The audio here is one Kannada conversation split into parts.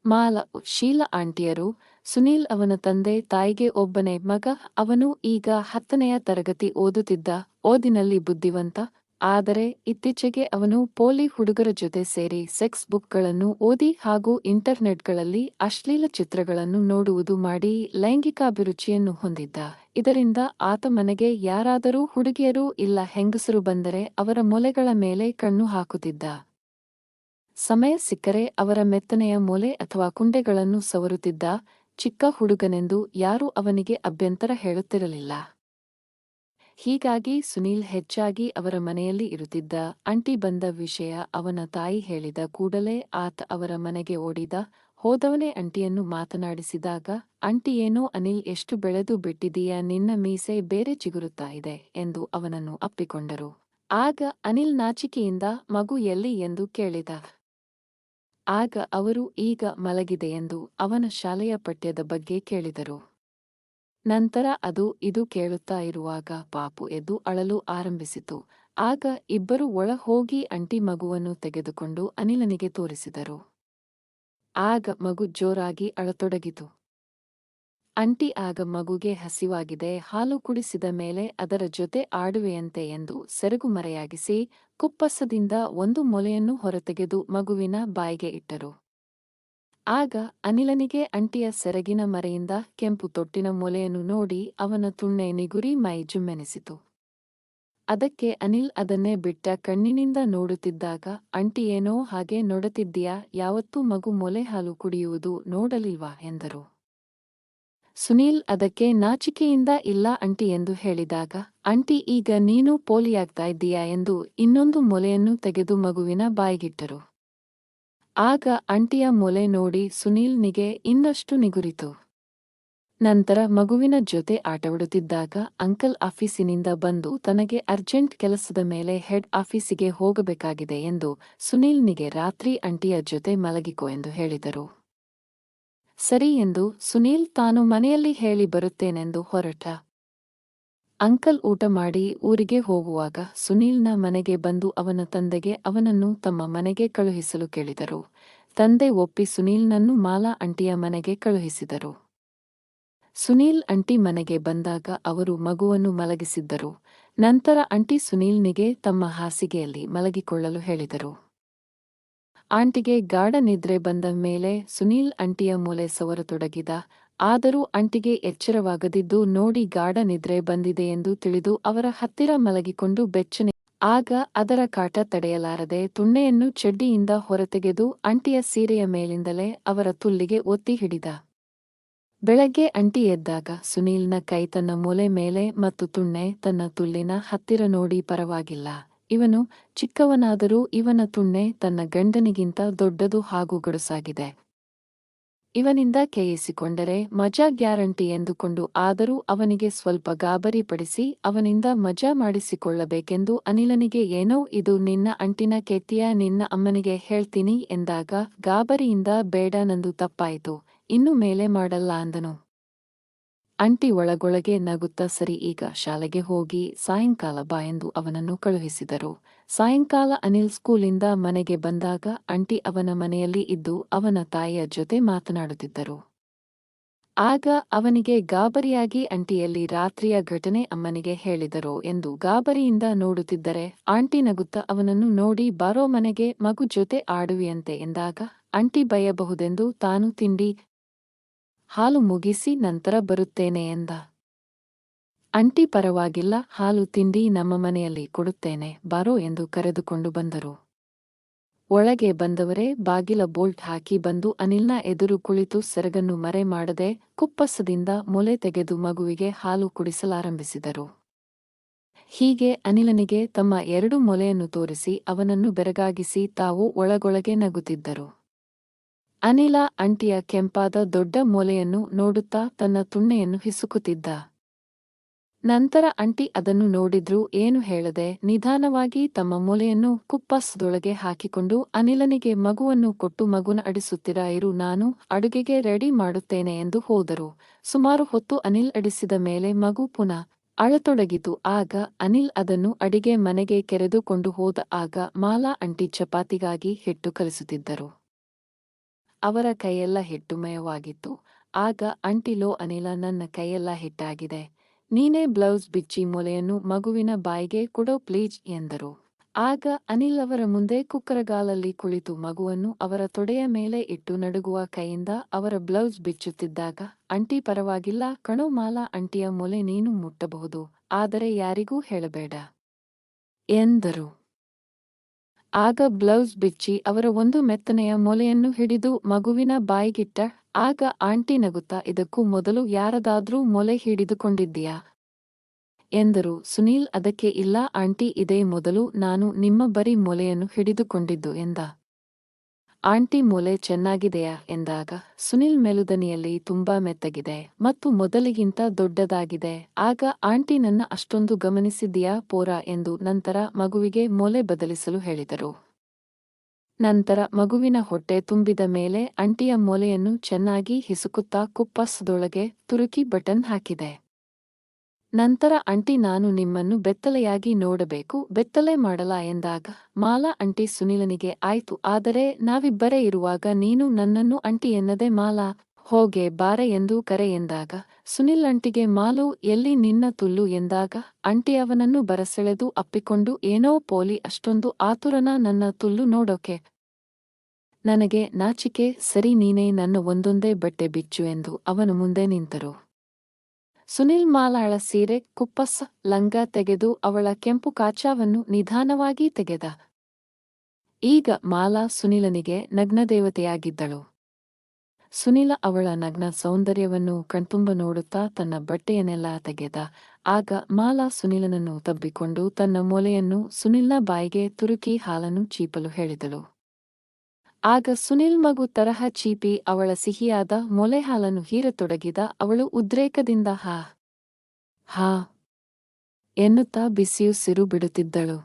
ಮಾಲಾ, ಶೀಲಾ ಆಂಟಿಯರು. ಸುನೀಲ್ ಅವನ ತಂದೆ ತಾಯಿಗೆ ಒಬ್ಬನೇ ಮಗ. ಅವನು ಈಗ 10ನೆಯ ತರಗತಿ ಓದುತ್ತಿದ್ದ. ಓದಿನಲ್ಲಿ ಬುದ್ಧಿವಂತ. ಆದರೆ ಇತ್ತೀಚೆಗೆ ಅವನು ಪೋಲಿ ಹುಡುಗರ ಜೊತೆ ಸೇರಿ ಸೆಕ್ಸ್ ಬುಕ್ಗಳನ್ನು ಓದಿ ಹಾಗೂ ಇಂಟರ್ನೆಟ್ಗಳಲ್ಲಿ ಅಶ್ಲೀಲ ಚಿತ್ರಗಳನ್ನು ನೋಡುವುದು ಮಾಡಿ ಲೈಂಗಿಕಾಭಿರುಚಿಯನ್ನು ಹೊಂದಿದ್ದ. ಇದರಿಂದ ಆತ ಮನೆಗೆ ಯಾರಾದರೂ ಹುಡುಗಿಯರು ಇಲ್ಲ ಹೆಂಗಸರು ಬಂದರೆ ಅವರ ಮೊಲೆಗಳ ಮೇಲೆ ಕಣ್ಣು ಹಾಕುತ್ತಿದ್ದ. ಸಮಯ ಸಿಕ್ಕರೆ ಅವರ ಮೆತ್ತನೆಯ ಮೊಲೆ ಅಥವಾ ಕುಂಡೆಗಳನ್ನು ಸವರುತ್ತಿದ್ದ. ಚಿಕ್ಕ ಹುಡುಗನೆಂದು ಯಾರೂ ಅವನಿಗೆ ಅಭ್ಯಂತರ ಹೇಳುತ್ತಿರಲಿಲ್ಲ. ಹೀಗಾಗಿ ಸುನೀಲ್ ಹೆಚ್ಚಾಗಿ ಅವರ ಮನೆಯಲ್ಲಿ ಇರುತ್ತಿದ್ದ. ಆಂಟಿ ಬಂದ ವಿಷಯ ಅವನ ತಾಯಿ ಹೇಳಿದ ಕೂಡಲೇ ಆತ ಅವರ ಮನೆಗೆ ಓಡಿದ. ಹೋದವನೇ ಆಂಟಿಯನ್ನು ಮಾತನಾಡಿಸಿದಾಗ, ಆಂಟಿ ಏನೋ ಅನಿಲ್ ಎಷ್ಟು ಬೆಳೆದು ಬಿಟ್ಟಿದೀಯ, ನಿನ್ನ ಮೀಸೆ ಬೇರೆ ಚಿಗುರುತ್ತಾ ಇದೆ ಎಂದು ಅವನನ್ನು ಅಪ್ಪಿಕೊಂಡರು. ಆಗ ಅನಿಲ್ ನಾಚಿಕೆಯಿಂದ ಮಗು ಎಲ್ಲಿ ಎಂದು ಕೇಳಿದ. ಆಗ ಅವರು ಈಗ ಮಲಗಿದೆ ಎಂದು ಅವನ ಶಾಲೆಯ ಪಠ್ಯದ ಬಗ್ಗೆ ಕೇಳಿದರು. ನಂತರ ಅದು ಇದು ಕೇಳುತ್ತಾ ಇರುವಾಗ ಪಾಪು ಎದ್ದು ಅಳಲು ಆರಂಭಿಸಿತು. ಆಗ ಇಬ್ಬರು ಒಳ ಹೋಗಿ ಆಂಟಿ ಮಗುವನ್ನು ತೆಗೆದುಕೊಂಡು ಅನಿಲನಿಗೆ ತೋರಿಸಿದರು. ಆಗ ಮಗು ಜೋರಾಗಿ ಅಳತೊಡಗಿತು. ಆಂಟಿ ಆಗ ಮಗುಗೆ ಹಸಿವಾಗಿದೆ, ಹಾಲು ಕುಡಿಸಿದ ಮೇಲೆ ಅದರ ಜೊತೆ ಆಡುವೆಯಂತೆ ಎಂದು ಸೆರಗು ಮರೆಯಾಗಿಸಿ ಕುಪ್ಪಸದಿಂದ ಒಂದು ಮೊಲೆಯನ್ನು ಹೊರತೆಗೆದು ಮಗುವಿನ ಬಾಯಿಗೆ ಇಟ್ಟರು. ಆಗ ಅನಿಲನಿಗೆ ಆಂಟಿಯ ಸೆರಗಿನ ಮರೆಯಿಂದ ಕೆಂಪು ತೊಟ್ಟಿನ ಮೊಲೆಯನ್ನು ನೋಡಿ ಅವನ ತುಣ್ಣೆ ನಿಗುರಿ ಮೈ ಜುಮ್ಮೆನಿಸಿತು. ಅದಕ್ಕೆ ಅನಿಲ್ ಅದನ್ನೇ ಬಿಟ್ಟ ಕಣ್ಣಿನಿಂದ ನೋಡುತ್ತಿದ್ದಾಗ, ಆಂಟಿ ಏನೋ ಹಾಗೆ ನೋಡುತ್ತಿದ್ದೀಯಾ, ಯಾವತ್ತೂ ಮಗು ಮೊಲೆ ಹಾಲು ಕುಡಿಯುವುದು ನೋಡಲಿಲ್ವಾ ಎಂದರು. ಸುನೀಲ್ ಅದಕ್ಕೆ ನಾಚಿಕೆಯಿಂದ ಇಲ್ಲ ಆಂಟಿ ಎಂದು ಹೇಳಿದಾಗ, ಆಂಟಿ ಈಗ ನೀನು ಪೋಲಿಯಾಗ್ತಾ ಇದ್ದೀಯಾ ಎಂದು ಇನ್ನೊಂದು ಮೊಲೆಯನ್ನು ತೆಗೆದು ಮಗುವಿನ ಬಾಯಿಗಿಟ್ಟರು. ಆಗ ಆಂಟಿಯ ಮೊಲೆ ನೋಡಿ ಸುನೀಲ್ನಿಗೆ ಇನ್ನಷ್ಟು ನಿಗುರಿತು. ನಂತರ ಮಗುವಿನ ಜೊತೆ ಆಟವಾಡುತ್ತಿದ್ದಾಗ ಅಂಕಲ್ ಆಫೀಸಿನಿಂದ ಬಂದು ತನಗೆ ಅರ್ಜೆಂಟ್ ಕೆಲಸದ ಮೇಲೆ ಹೆಡ್ ಆಫೀಸಿಗೆ ಹೋಗಬೇಕಾಗಿದೆ ಎಂದು ಸುನೀಲ್ನಿಗೆ ರಾತ್ರಿ ಆಂಟಿಯ ಜೊತೆ ಮಲಗಿಕೋ ಎಂದು ಹೇಳಿದರು. ಸರಿ ಎಂದು ಸುನೀಲ್ ತಾನು ಮನೆಯಲ್ಲಿ ಹೇಳಿ ಬರುತ್ತೇನೆಂದು ಹೊರಟ. ಅಂಕಲ್ ಊಟ ಮಾಡಿ ಊರಿಗೆ ಹೋಗುವಾಗ ಸುನೀಲ್ನ ಮನೆಗೆ ಬಂದು ಅವನ ತಂದೆಗೆ ಅವನನ್ನು ತಮ್ಮ ಮನೆಗೆ ಕಳುಹಿಸಲು ಕೇಳಿದರು. ತಂದೆ ಒಪ್ಪಿ ಸುನೀಲ್ನನ್ನು ಮಾಲಾ ಆಂಟಿಯ ಮನೆಗೆ ಕಳುಹಿಸಿದರು. ಸುನೀಲ್ ಆಂಟಿ ಮನೆಗೆ ಬಂದಾಗ ಅವರು ಮಗುವನ್ನು ಮಲಗಿಸಿದ್ದರು. ನಂತರ ಆಂಟಿ ಸುನೀಲ್ನಿಗೆ ತಮ್ಮ ಹಾಸಿಗೆಯಲ್ಲಿ ಮಲಗಿಕೊಳ್ಳಲು ಹೇಳಿದರು. ಆಂಟಿಗೆ ಗಾಢ ನಿದ್ರೆ ಬಂದ ಮೇಲೆ ಸುನೀಲ್ ಆಂಟಿಯ ಮೂಲೆ ಸವರತೊಡಗಿದ. ಆದರೂ ಆಂಟಿಗೆ ಎಚ್ಚರವಾಗದಿದ್ದು ನೋಡಿ ಗಾಢ ನಿದ್ರೆ ಬಂದಿದೆ ಎಂದು ತಿಳಿದು ಅವರ ಹತ್ತಿರ ಮಲಗಿಕೊಂಡು ಬೆಚ್ಚನೆ. ಆಗ ಅದರ ಕಾಟ ತಡೆಯಲಾರದೆ ತುಣ್ಣೆಯನ್ನು ಚಡ್ಡಿಯಿಂದ ಹೊರತೆಗೆದು ಆಂಟಿಯ ಸೀರೆಯ ಮೇಲಿಂದಲೇ ಅವರ ತುಲ್ಲಿಗೆ ಒತ್ತಿ ಹಿಡಿದ. ಬೆಳಗ್ಗೆ ಆಂಟಿ ಎದ್ದಾಗ ಸುನೀಲ್ನ ಕೈ ತನ್ನ ಮೂಲೆ ಮೇಲೆ ಮತ್ತು ತುಣ್ಣೆ ತನ್ನ ತುಲ್ಲಿನ ಹತ್ತಿರ ನೋಡಿ ಪರವಾಗಿಲ್ಲ, ಇವನು ಚಿಕ್ಕವನಾದರೂ ಇವನ ತುಣ್ಣೆ ತನ್ನ ಗಂಡನಿಗಿಂತ ದೊಡ್ಡದು ಹಾಗೂ ಗಡುಸಾಗಿದೆ. ಇವನಿಂದ ಕೇಯಿಸಿಕೊಂಡರೆ ಮಜಾ ಗ್ಯಾರಂಟಿ ಎಂದುಕೊಂಡು ಆದರೂ ಅವನಿಗೆ ಸ್ವಲ್ಪ ಗಾಬರಿ ಪಡಿಸಿ ಅವನಿಂದ ಮಜಾ ಮಾಡಿಸಿಕೊಳ್ಳಬೇಕೆಂದು ಅನಿಲನಿಗೆ ಏನೋ ಇದು ನಿನ್ನ ಅಂಟಿನ ಕೆತ್ತಿಯ ನಿನ್ನ ಅಮ್ಮನಿಗೆ ಹೇಳ್ತೀನಿ ಎಂದಾಗ ಗಾಬರಿಯಿಂದ ಬೇಡ ನಂದು ತಪ್ಪಾಯಿತು, ಇನ್ನು ಮೇಲೆ ಮಾಡಲ್ಲ ಅಂದನು. ಆಂಟಿ ಒಳಗೊಳಗೆ ನಗುತ್ತಾ ಸರಿ ಈಗ ಶಾಲೆಗೆ ಹೋಗಿ ಸಾಯಂಕಾಲ ಬಾ ಎಂದು ಅವನನ್ನು ಕಳುಹಿಸಿದರು. ಸಾಯಂಕಾಲ ಅನಿಲ್ ಸ್ಕೂಲಿಂದ ಮನೆಗೆ ಬಂದಾಗ ಆಂಟಿ ಅವನ ಮನೆಯಲ್ಲಿ ಇದ್ದು ಅವನ ತಾಯಿಯ ಜೊತೆ ಮಾತನಾಡುತ್ತಿದ್ದರು. ಆಗ ಅವನಿಗೆ ಗಾಬರಿಯಾಗಿ ಆಂಟಿಯಲ್ಲಿ ರಾತ್ರಿಯ ಘಟನೆ ಅಮ್ಮನಿಗೆ ಹೇಳಿದರೋ ಎಂದು ಗಾಬರಿಯಿಂದ ನೋಡುತ್ತಿದ್ದರೆ ಆಂಟಿ ನಗುತ್ತಾ ಅವನನ್ನು ನೋಡಿ ಬಾರೋ ಮನೆಗೆ ಮಗು ಜೊತೆ ಆಡುವಿಯಂತೆ ಎಂದಾಗ ಆಂಟಿ ಬೈಯಬಹುದೆಂದು ತಾನು ತಿಂಡಿ ಹಾಲು ಮುಗಿಸಿ ನಂತರ ಬರುತ್ತೇನೆ ಎಂದ. ಆಂಟಿ ಪರವಾಗಿಲ್ಲ, ಹಾಲು ತಿಂಡಿ ನಮ್ಮ ಮನೆಯಲ್ಲಿ ಕೊಡುತ್ತೇನೆ ಬಾರೋ ಎಂದು ಕರೆದುಕೊಂಡು ಬಂದರು. ಒಳಗೆ ಬಂದವರೇ ಬಾಗಿಲ ಬೋಲ್ಟ್ ಹಾಕಿ ಬಂದು ಅನಿಲ್ನ ಎದುರು ಕುಳಿತು ಸೆರಗನ್ನು ಮರೆ ಮಾಡದೆ ಕುಪ್ಪಸದಿಂದ ಮೊಲೆ ತೆಗೆದು ಮಗುವಿಗೆ ಹಾಲು ಕುಡಿಸಲಾರಂಭಿಸಿದರು. ಹೀಗೆ ಅನಿಲನಿಗೆ ತಮ್ಮ 2 ಮೊಲೆಯನ್ನು ತೋರಿಸಿ ಅವನನ್ನು ಬೆರಗಾಗಿಸಿ ತಾವು ಒಳಗೊಳಗೆ ನಗುತ್ತಿದ್ದರು. ಅನಿಲ ಆಂಟಿಯ ಕೆಂಪಾದ ದೊಡ್ಡ ಮೊಲೆಯನ್ನು ನೋಡುತ್ತಾ ತನ್ನ ತುಣ್ಣೆಯನ್ನು ಹಿಸುಕುತ್ತಿದ್ದ. ನಂತರ ಆಂಟಿ ಅದನ್ನು ನೋಡಿದ್ರೂ ಏನು ಹೇಳದೆ ನಿಧಾನವಾಗಿ ತಮ್ಮ ಮೊಲೆಯನ್ನು ಕುಪ್ಪಸದೊಳಗೆ ಹಾಕಿಕೊಂಡು ಅನಿಲನಿಗೆ ಮಗುವನ್ನು ಕೊಟ್ಟು ಮಗುನ ಅಡಿಸುತ್ತೀರಾ ಇರು, ನಾನು ಅಡುಗೆಗೆ ರೆಡಿ ಮಾಡುತ್ತೇನೆ ಎಂದು ಹೋದರು. ಸುಮಾರು ಹೊತ್ತು ಅನಿಲ್ ಅಡಿಸಿದ ಮೇಲೆ ಮಗು ಪುನಃ ಅಳತೊಡಗಿತು. ಆಗ ಅನಿಲ್ ಅದನ್ನು ಅಡಿಗೆ ಮನೆಗೆ ಕೆರೆದುಕೊಂಡು ಹೋದ. ಆಗ ಮಾಲಾ ಆಂಟಿ ಚಪಾತಿಗಾಗಿ ಹಿಟ್ಟು ಕಲಿಸುತ್ತಿದ್ದರು. ಅವರ ಕೈಯೆಲ್ಲ ಹಿಟ್ಟುಮಯವಾಗಿತ್ತು. ಆಗ ಆಂಟಿಲೋ ಅನಿಲ, ನನ್ನ ಕೈಯೆಲ್ಲ ಹಿಟ್ಟಾಗಿದೆ, ನೀನೇ ಬ್ಲೌಸ್ ಬಿಚ್ಚಿ ಮೊಲೆಯನ್ನು ಮಗುವಿನ ಬಾಯಿಗೆ ಕೊಡೋ ಪ್ಲೀಜ್ ಎಂದರು. ಆಗ ಅನಿಲ್ ಅವರ ಮುಂದೆ ಕುಕ್ಕರಗಾಲಲ್ಲಿ ಕುಳಿತು ಮಗುವನ್ನು ಅವರ ತೊಡೆಯ ಮೇಲೆ ಇಟ್ಟು ನಡುಗುವ ಕೈಯಿಂದ ಅವರ ಬ್ಲೌಸ್ ಬಿಚ್ಚುತ್ತಿದ್ದಾಗ, ಆಂಟಿ ಪರವಾಗಿಲ್ಲ ಕಣೋ ಮಾಲಾ, ಆಂಟಿಯ ಮೊಲೆ ನೀನು ಮುಟ್ಟಬಹುದು, ಆದರೆ ಯಾರಿಗೂ ಹೇಳಬೇಡ ಎಂದರು. ಆಗ ಬ್ಲೌಸ್ ಬಿಚ್ಚಿ ಅವರ ಒಂದು ಮೆತ್ತನೆಯ ಮೊಲೆಯನ್ನು ಹಿಡಿದು ಮಗುವಿನ ಬಾಯಿಗಿಟ್ಟ. ಆಗ ಆಂಟಿ ನಗುತ್ತಾ, ಇದಕ್ಕೂ ಮೊದಲು ಯಾರದಾದ್ರೂ ಮೊಲೆ ಹಿಡಿದುಕೊಂಡಿದ್ದೀಯಾ ಎಂದರು. ಸುನೀಲ್ ಅದಕ್ಕೆ ಇಲ್ಲ ಆಂಟಿ, ಇದೇ ಮೊದಲು ನಾನು ನಿಮ್ಮ ಬರೀ ಮೊಲೆಯನ್ನು ಹಿಡಿದುಕೊಂಡಿದ್ದು ಎಂದ. ಆಂಟಿ ಮೊಲೆ ಚೆನ್ನಾಗಿದೆಯಾ ಎಂದಾಗ ಸುನಿಲ್ ಮೆಲುದನಿಯಲ್ಲಿ, ತುಂಬಾ ಮೆತ್ತಗಿದೆ ಮತ್ತು ಮೊದಲಿಗಿಂತ ದೊಡ್ಡದಾಗಿದೆ. ಆಗ ಆಂಟಿ, ನನ್ನ ಅಷ್ಟೊಂದು ಗಮನಿಸಿದ್ದೀಯಾ ಪೋರಾ ಎಂದು ನಂತರ ಮಗುವಿಗೆ ಮೊಲೆ ಬದಲಿಸಲು ಹೇಳಿದರು. ನಂತರ ಮಗುವಿನ ಹೊಟ್ಟೆ ತುಂಬಿದ ಮೇಲೆ ಆಂಟಿಯ ಮೊಲೆಯನ್ನು ಚೆನ್ನಾಗಿ ಹಿಸುಕುತ್ತಾ ಕುಪ್ಪಸದೊಳಗೆ ತುರುಕಿ ಬಟನ್ ಹಾಕಿದೆ. ನಂತರ ಆಂಟಿ, ನಾನು ನಿಮ್ಮನ್ನು ಬೆತ್ತಲೆಯಾಗಿ ನೋಡಬೇಕು, ಬೆತ್ತಲೆ ಮಾಡಲಾ ಎಂದಾಗ ಮಾಲಾ ಆಂಟಿ ಸುನಿಲನಿಗೆ, ಆಯ್ತು, ಆದರೆ ನಾವಿಬ್ಬರೇ ಇರುವಾಗ ನೀನು ನನ್ನನ್ನು ಆಂಟಿ ಎನ್ನದೆ ಮಾಲಾ, ಹೋಗೆ ಬಾರೆ ಎಂದು ಕರೆ ಎಂದಾಗ ಸುನಿಲ್ ಆಂಟಿಗೆ, ಮಾಲು ಎಲ್ಲಿ ನಿನ್ನ ತುಲ್ಲು ಎಂದಾಗ ಆಂಟಿ ಅವನನ್ನು ಬರಸೆಳೆದು ಅಪ್ಪಿಕೊಂಡು, ಏನೋ ಪೋಲಿ, ಅಷ್ಟೊಂದು ಆತುರನಾ ನನ್ನ ತುಲ್ಲು ನೋಡೋಕೆ, ನನಗೆ ನಾಚಿಕೆ, ಸರಿ ನೀನೇ ನನ್ನ ಒಂದೊಂದೇ ಬಟ್ಟೆ ಬಿಚ್ಚು ಎಂದು ಅವನ ಮುಂದೆ ನಿಂತರು. ಸುನಿಲ್ ಮಾಲಾಳ ಸೀರೆ, ಕುಪ್ಪಸ, ಲಂಗ ತೆಗೆದು ಅವಳ ಕೆಂಪು ಕಾಚಾವನ್ನು ನಿಧಾನವಾಗಿ ತೆಗೆದ. ಈಗ ಮಾಲಾ ಸುನಿಲನಿಗೆ ನಗ್ನದೇವತೆಯಾಗಿದ್ದಳು. ಸುನಿಲ ಅವಳ ನಗ್ನ ಸೌಂದರ್ಯವನ್ನು ಕಣ್ತುಂಬ ನೋಡುತ್ತಾ ತನ್ನ ಬಟ್ಟೆಯನ್ನೆಲ್ಲ ತೆಗೆದ. ಆಗ ಮಾಲಾ ಸುನಿಲನನ್ನು ತಬ್ಬಿಕೊಂಡು ತನ್ನ ಮೊಲೆಯನ್ನು ಸುನಿಲ್ನ ಬಾಯಿಗೆ ತುರುಕಿ ಹಾಲನ್ನು ಚೀಪಲು ಹೇಳಿದಳು. ಆಗ ಸುನಿಲ್ ಮಗು ತರಹ ಚೀಪಿ ಅವಳ ಸಿಹಿಯಾದ ಮೊಲೆ ಹಾಲನ್ನು ಹೀರತೊಡಗಿದ. ಅವಳು ಉದ್ರೇಕದಿಂದ ಹಾ ಹಾ ಎನ್ನುತ್ತಾ ಬಿಸಿಯುಸಿರು ಬಿಡುತ್ತಿದ್ದಳು.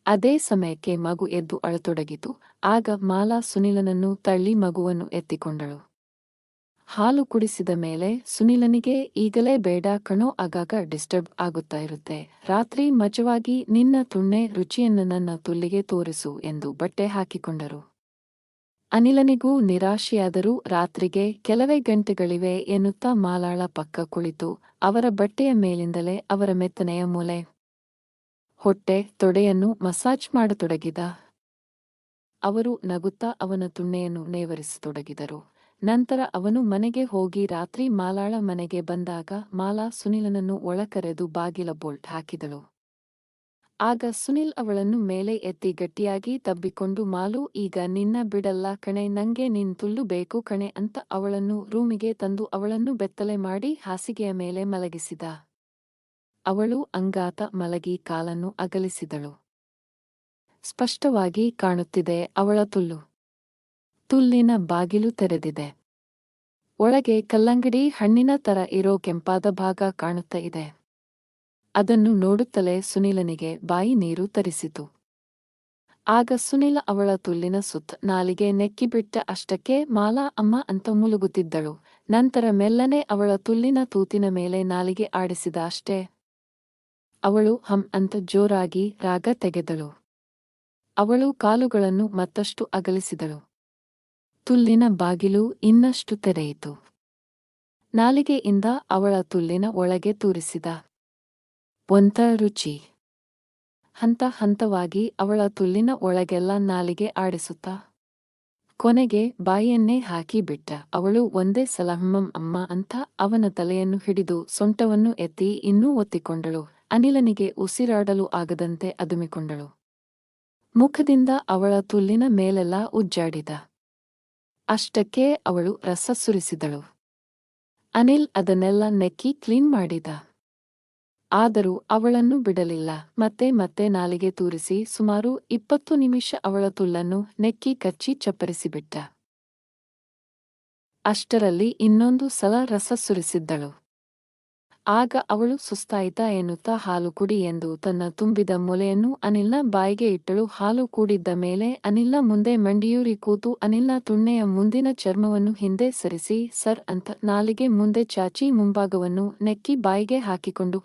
ಅದೇ ಸಮಯಕ್ಕೆ ಮಗು ಎದ್ದು ಅಳತೊಡಗಿತು. ಆಗ ಮಾಲಾ ಸುನಿಲನನ್ನು ತಳ್ಳಿ ಮಗುವನ್ನು ಎತ್ತಿಕೊಂಡಳು. ಹಾಲು ಕುಡಿಸಿದ ಮೇಲೆ ಸುನಿಲನಿಗೆ, ಈಗಲೇ ಬೇಡ ಕಣೋ, ಆಗಾಗ ಡಿಸ್ಟರ್ಬ್ ಆಗುತ್ತಾ ಇರುತ್ತೆ, ರಾತ್ರಿ ಮಜವಾಗಿ ನಿನ್ನ ತುಣ್ಣೆ ರುಚಿಯನ್ನು ನನ್ನ ತುಲ್ಲಿಗೆ ತೋರಿಸು ಎಂದು ಬಟ್ಟೆ ಹಾಕಿಕೊಂಡರು. ಅನಿಲನಿಗೂ ನಿರಾಶೆಯಾದರೂ ರಾತ್ರಿಗೆ ಕೆಲವೇ ಗಂಟೆಗಳಿವೆ ಎನ್ನುತ್ತಾ ಮಾಲಾಳ ಪಕ್ಕ ಕುಳಿತು ಅವರ ಬಟ್ಟೆಯ ಮೇಲಿಂದಲೇ ಅವರ ಮೆತ್ತನೆಯ ಮೊಲೆ, ಹೊಟ್ಟೆ, ತೊಡೆಯನ್ನು ಮಸಾಜ್ ಮಾಡತೊಡಗಿದ. ಅವರು ನಗುತ್ತಾ ಅವನ ತುಣ್ಣೆಯನ್ನು ನೇವರಿಸತೊಡಗಿದರು. ನಂತರ ಅವನು ಮನೆಗೆ ಹೋಗಿ ರಾತ್ರಿ ಮಾಲಾಳ ಮನೆಗೆ ಬಂದಾಗ ಮಾಲಾ ಸುನಿಲನನ್ನು ಒಳಕರೆದು ಬಾಗಿಲ ಬೋಲ್ಟ್ ಹಾಕಿದಳು. ಆಗ ಸುನಿಲ್ ಅವಳನ್ನು ಮೇಲೆ ಎತ್ತಿ ಗಟ್ಟಿಯಾಗಿ ತಬ್ಬಿಕೊಂಡು, ಮಾಲು, ಈಗ ನಿನ್ನ ಬಿಡಲ್ಲ ಕಣೆ, ನಂಗೆ ನಿನ್ ತುಲ್ಲು ಬೇಕು ಕಣೆ ಅಂತ ಅವಳನ್ನು ರೂಮಿಗೆ ತಂದು ಅವಳನ್ನು ಬೆತ್ತಲೆ ಮಾಡಿ ಹಾಸಿಗೆಯ ಮೇಲೆ ಮಲಗಿಸಿದ. ಅವಳು ಅಂಗಾತ ಮಲಗಿ ಕಾಲನ್ನು ಅಗಲಿಸಿದಳು. ಸ್ಪಷ್ಟವಾಗಿ ಕಾಣುತ್ತಿದೆ ಅವಳ ತುಲ್ಲು. ತುಲ್ಲಿನ ಬಾಗಿಲು ತೆರೆದಿದೆ. ಒಳಗೆ ಕಲ್ಲಂಗಡಿ ಹಣ್ಣಿನ ತರ ಇರೋ ಕೆಂಪಾದ ಭಾಗ ಕಾಣುತ್ತ ಇದೆ. ಅದನ್ನು ನೋಡುತ್ತಲೇ ಸುನಿಲನಿಗೆ ಬಾಯಿ ನೀರು ತರಿಸಿತು. ಆಗ ಸುನಿಲ ಅವಳ ತುಲ್ಲಿನ ಸುತ್ತ ನಾಲಿಗೆ ನೆಕ್ಕಿಬಿಟ್ಟ. ಅಷ್ಟಕ್ಕೆ ಮಾಲಾ ಅಮ್ಮ ಅಂತ ಮುಲುಗುತ್ತಿದ್ದಳು. ನಂತರ ಮೆಲ್ಲನೆ ಅವಳ ತುಲ್ಲಿನ ತೂತಿನ ಮೇಲೆ ನಾಲಿಗೆ ಆಡಿಸಿದ. ಅಷ್ಟೇ, ಅವಳು ಹಂ ಅಂತ ಜೋರಾಗಿ ರಾಗ ತೆಗೆದಳು. ಅವಳು ಕಾಲುಗಳನ್ನು ಮತ್ತಷ್ಟು ಅಗಲಿಸಿದಳು. ತುಲ್ಲಿನ ಬಾಗಿಲು ಇನ್ನಷ್ಟು ತೆರೆಯಿತು. ನಾಲಿಗೆಯಿಂದ ಅವಳ ತುಲ್ಲಿನ ಒಳಗೆ ತೂರಿಸಿದ. ಒಂಥ ರುಚಿ. ಹಂತ ಹಂತವಾಗಿ ಅವಳ ತುಲ್ಲಿನ ಒಳಗೆಲ್ಲ ನಾಲಿಗೆ ಆಡಿಸುತ್ತಾ ಕೊನೆಗೆ ಬಾಯಿಯನ್ನೇ ಹಾಕಿ ಬಿಟ್ಟ. ಅವಳು ಒಂದೇ ಸಲ ಅಮ್ಮ ಅಂತ ಅವನ ತಲೆಯನ್ನು ಹಿಡಿದು ಸೊಂಟವನ್ನು ಎತ್ತಿ ಇನ್ನೂ ಒತ್ತಿಕೊಂಡಳು. ಅನಿಲನಿಗೆ ಉಸಿರಾಡಲು ಆಗದಂತೆ ಅದುಮಿಕೊಂಡಳು. ಮುಖದಿಂದ ಅವಳ ತುಲ್ಲಿನ ಮೇಲೆಲ್ಲ ಉಜ್ಜಾಡಿದ. ಅಷ್ಟಕ್ಕೆ ಅವಳು ರಸ ಸುರಿಸಿದಳು. ಅನಿಲ್ ಅದನ್ನೆಲ್ಲ ನೆಕ್ಕಿ ಕ್ಲೀನ್ ಮಾಡಿದ. ಆದರೂ ಅವಳನ್ನು ಬಿಡಲಿಲ್ಲ. ಮತ್ತೆ ಮತ್ತೆ ನಾಲಿಗೆ ತೂರಿಸಿ ಸುಮಾರು 20 ನಿಮಿಷ ಅವಳ ತುಲ್ಲನ್ನು ನೆಕ್ಕಿ ಕಚ್ಚಿ ಚಪ್ಪರಿಸಿಬಿಟ್ಟ. ಅಷ್ಟರಲ್ಲಿ ಇನ್ನೊಂದು ಸಲ ರಸ ಸುರಿಸಿದ್ದಳು. ಆಗ ಅವಳು ಸುಸ್ತಾಯಿತಾ ಎನ್ನುತ್ತಾ ಹಾಲು ಕುಡಿ ಎಂದು ತನ್ನ ತುಂಬಿದ ಮೊಲೆಯನ್ನು ಅನಿಲ್ನ ಬಾಯಿಗೆ ಇಟ್ಟಳು. ಹಾಲು ಕೂಡಿದ್ದ ಮೇಲೆ ಅನಿಲ್ನ ಮುಂದೆ ಮಂಡಿಯೂರಿ ಕೂತು ಅನಿಲ್ನ ತುಣ್ಣೆಯ ಮುಂದಿನ ಚರ್ಮವನ್ನು ಹಿಂದೆ ಸರಿಸಿ ಸರ್ ಅಂತ ನಾಲಿಗೆ ಮುಂದೆ ಚಾಚಿ ಮುಂಭಾಗವನ್ನು ನೆಕ್ಕಿ ಬಾಯಿಗೆ ಹಾಕಿಕೊಂಡು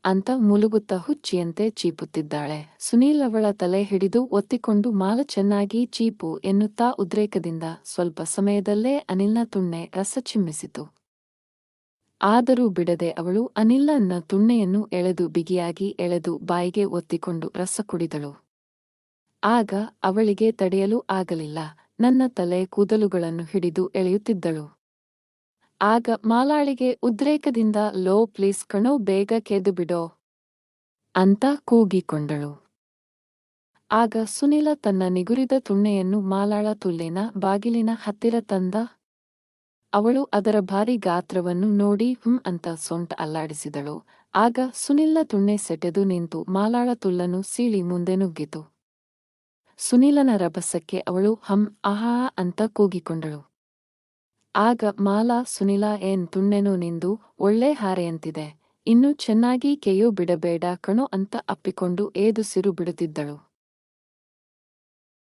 ಅಂತ ಮುಲುಗುತ್ತಾ ಹುಚ್ಚಿಯಂತೆ ಚೀಪುತ್ತಿದ್ದಾಳೆ. ಸುನೀಲ್ ಅವಳ ತಲೆ ಹಿಡಿದು ಒತ್ತಿಕೊಂಡು ಮಾಲ ಚೆನ್ನಾಗಿ ಚೀಪು ಎನ್ನುತ್ತಾ ಉದ್ರೇಕದಿಂದ ಸ್ವಲ್ಪ ಸಮಯದಲ್ಲೇ ಅನಿಲ್ನ ತುಣ್ಣೆ ರಸ ಚಿಮ್ಮಿಸಿತು. ಆದರೂ ಬಿಡದೆ ಅವಳು ಅನಿಲ್ನ ತುಣ್ಣೆಯನ್ನು ಎಳೆದು ಬಿಗಿಯಾಗಿ ಎಳೆದು ಬಾಯಿಗೆ ಒತ್ತಿಕೊಂಡು ರಸ ಕುಡಿದಳು. ಆಗ ಅವಳಿಗೆ ತಡೆಯಲು ಆಗಲಿಲ್ಲ. ನನ್ನ ತಲೆ ಕೂದಲುಗಳನ್ನು ಹಿಡಿದು ಎಳೆಯುತ್ತಿದ್ದಳು. ಆಗ ಮಾಲಾಳಿಗೆ ಉದ್ರೇಕದಿಂದ ಲೋ ಪ್ಲೀಸ್ ಕಣೋ ಬೇಗ ಕೆದ್ದು ಬಿಡೋ ಅಂತ ಕೂಗಿಕೊಂಡಳು. ಆಗ ಸುನೀಲ ತನ್ನ ನಿಗುರಿದ ತುಣ್ಣೆಯನ್ನು ಮಾಲಾಳ ತುಲ್ಲೆನ ಬಾಗಿಲಿನ ಹತ್ತಿರ ತಂದ. ಅವಳು ಅದರ ಭಾರಿ ಗಾತ್ರವನ್ನು ನೋಡಿ ಅಂತ ಸೊಂಟ ಅಲ್ಲಾಡಿಸಿದಳು. ಆಗ ಸುನೀಲ್ನ ತುಣ್ಣೆ ಸೆಟೆದು ನಿಂತು ಮಾಲಾಳ ತುಲ್ಲನ್ನು ಸೀಳಿ ಮುಂದೆ ನುಗ್ಗಿತು. ಸುನೀಲನ ರಭಸಕ್ಕೆ ಅವಳು ಆಹಾ ಅಂತ ಕೂಗಿಕೊಂಡಳು. ಆಗ ಮಾಲಾ ಸುನೀಲ ಏನ್ ತುಣ್ಣೆನೋ ನಿಂದು ಒಳ್ಳೆ ಹಾರೆಯಂತಿದೆ, ಇನ್ನು ಚೆನ್ನಾಗಿ ಕೆಯ್ಯೋ ಬಿಡಬೇಡ ಕಣೋ ಅಂತ ಅಪ್ಪಿಕೊಂಡು ಏದುಸಿರು ಬಿಡುತ್ತಿದ್ದಳು.